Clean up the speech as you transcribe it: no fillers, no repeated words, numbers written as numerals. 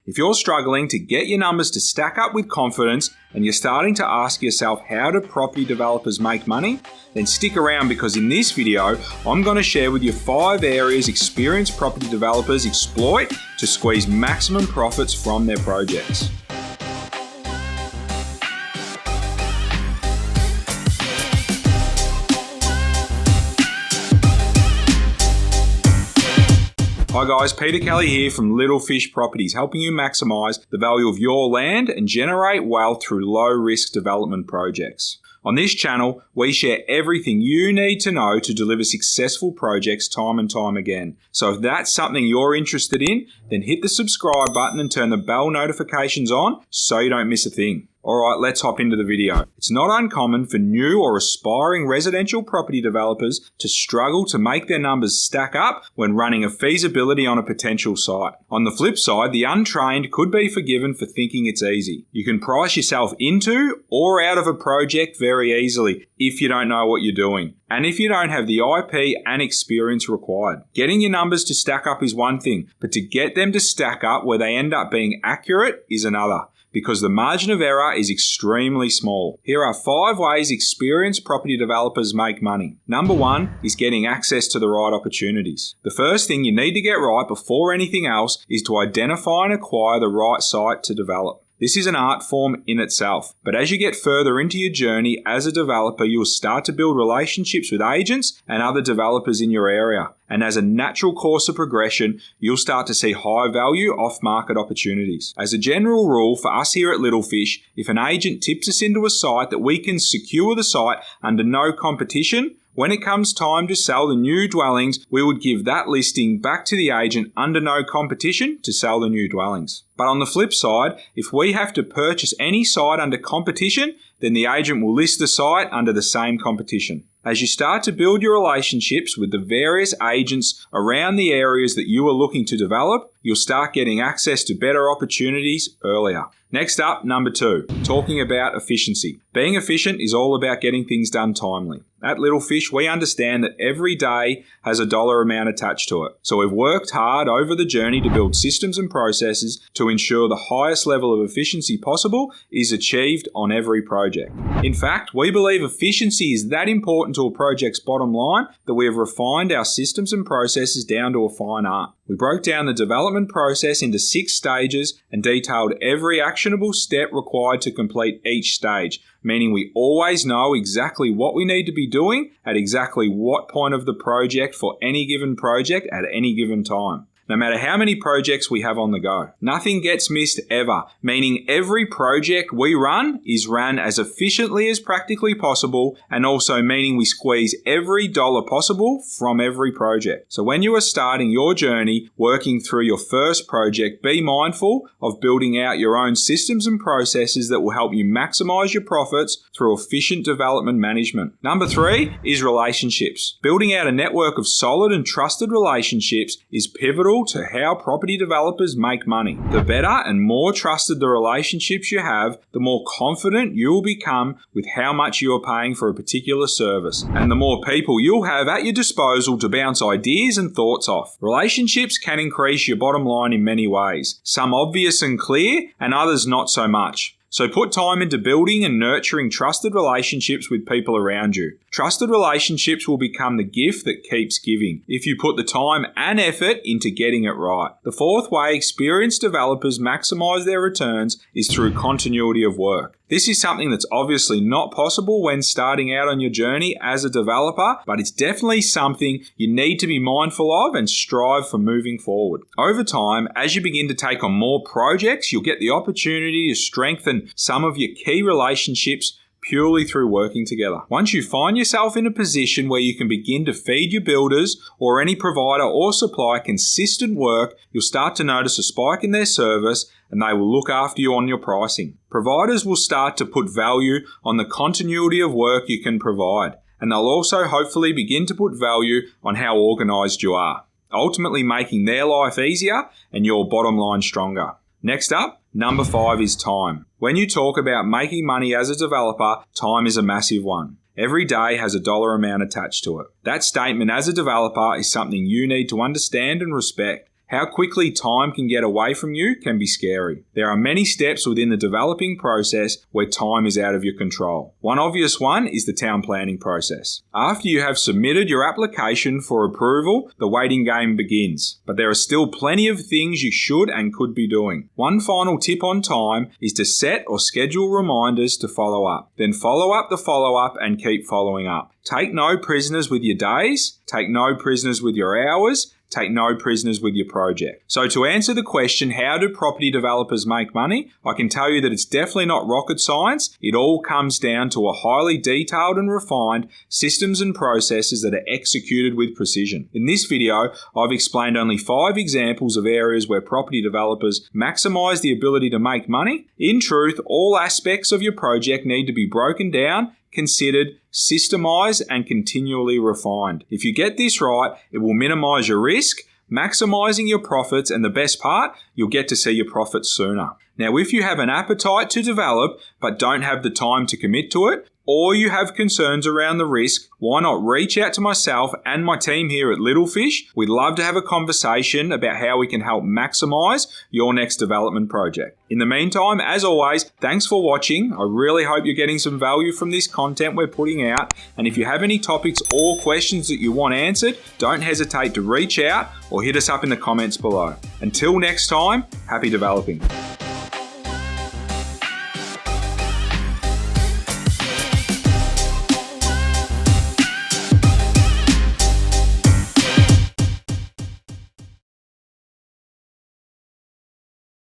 If you're struggling to get your numbers to stack up with confidence and you're starting to ask yourself how do property developers make money, then stick around because in this video, I'm going to share with you 5 areas experienced property developers exploit to squeeze maximum profits from their projects. Hi guys, Peter Kelly here from Little Fish Properties, helping you maximise the value of your land and generate wealth through low-risk development projects. On this channel, we share everything you need to know to deliver successful projects time and time again. So if that's something you're interested in, then hit the subscribe button and turn the bell notifications on so you don't miss a thing. Alright, let's hop into the video. It's not uncommon for new or aspiring residential property developers to struggle to make their numbers stack up when running a feasibility on a potential site. On the flip side, the untrained could be forgiven for thinking it's easy. You can price yourself into or out of a project very easily if you don't know what you're doing, and if you don't have the IP and experience required. Getting your numbers to stack up is one thing, but to get them to stack up where they end up being accurate is another, because the margin of error is extremely small. Here are 5 ways experienced property developers make money. Number 1 is getting access to the right opportunities. The first thing you need to get right before anything else is to identify and acquire the right site to develop. This is an art form in itself, but as you get further into your journey as a developer, you will start to build relationships with agents and other developers in your area. And as a natural course of progression, you'll start to see high value off-market opportunities. As a general rule for us here at Little Fish, if an agent tips us into a site that we can secure the site under no competition, when it comes time to sell the new dwellings, we would give that listing back to the agent under no competition to sell the new dwellings. But on the flip side, if we have to purchase any site under competition, then the agent will list the site under the same competition. As you start to build your relationships with the various agents around the areas that you are looking to develop, you'll start getting access to better opportunities earlier. Next up, number 2, talking about efficiency. Being efficient is all about getting things done timely. At Little Fish, we understand that every day has a dollar amount attached to it. So we've worked hard over the journey to build systems and processes to ensure the highest level of efficiency possible is achieved on every project. In fact, we believe efficiency is that important to a project's bottom line that we have refined our systems and processes down to a fine art. We broke down the development process into 6 stages and detailed every actionable step required to complete each stage, meaning we always know exactly what we need to be doing at exactly what point of the project for any given project at any given time, no matter how many projects we have on the go. Nothing gets missed ever, meaning every project we run is run as efficiently as practically possible, and also meaning we squeeze every dollar possible from every project. So when you are starting your journey working through your first project, be mindful of building out your own systems and processes that will help you maximize your profits through efficient development management. Number 3 is relationships. Building out a network of solid and trusted relationships is pivotal to how property developers make money. The better and more trusted the relationships you have, the more confident you will become with how much you are paying for a particular service, and the more people you'll have at your disposal to bounce ideas and thoughts off. Relationships can increase your bottom line in many ways, some obvious and clear, and others not so much. So put time into building and nurturing trusted relationships with people around you. Trusted relationships will become the gift that keeps giving if you put the time and effort into getting it right. The 4th way experienced developers maximize their returns is through continuity of work. This is something that's obviously not possible when starting out on your journey as a developer, but it's definitely something you need to be mindful of and strive for moving forward. Over time, as you begin to take on more projects, you'll get the opportunity to strengthen some of your key relationships purely through working together. Once you find yourself in a position where you can begin to feed your builders or any provider or supplier consistent work, you'll start to notice a spike in their service and they will look after you on your pricing. Providers will start to put value on the continuity of work you can provide, and they'll also hopefully begin to put value on how organised you are, ultimately making their life easier and your bottom line stronger. Next up, number 5 is time. When you talk about making money as a developer, time is a massive one. Every day has a dollar amount attached to it. That statement as a developer is something you need to understand and respect. How quickly time can get away from you can be scary. There are many steps within the developing process where time is out of your control. One obvious one is the town planning process. After you have submitted your application for approval, the waiting game begins. But there are still plenty of things you should and could be doing. One final tip on time is to set or schedule reminders to follow up. Then follow up the follow-up and keep following up. Take no prisoners with your days. Take no prisoners with your hours. Take no prisoners with your project. So to answer the question, how do property developers make money? I can tell you that it's definitely not rocket science. It all comes down to a highly detailed and refined systems and processes that are executed with precision. In this video, I've explained only 5 examples of areas where property developers maximize the ability to make money. In truth, all aspects of your project need to be broken down, considered, systemized, and continually refined. If you get this right, it will minimize your risk, maximizing your profits, and the best part, you'll get to see your profits sooner. Now, if you have an appetite to develop but don't have the time to commit to it, or you have concerns around the risk, why not reach out to myself and my team here at Little Fish? We'd love to have a conversation about how we can help maximize your next development project. In the meantime, as always, thanks for watching. I really hope you're getting some value from this content we're putting out. And if you have any topics or questions that you want answered, don't hesitate to reach out or hit us up in the comments below. Until next time, happy developing.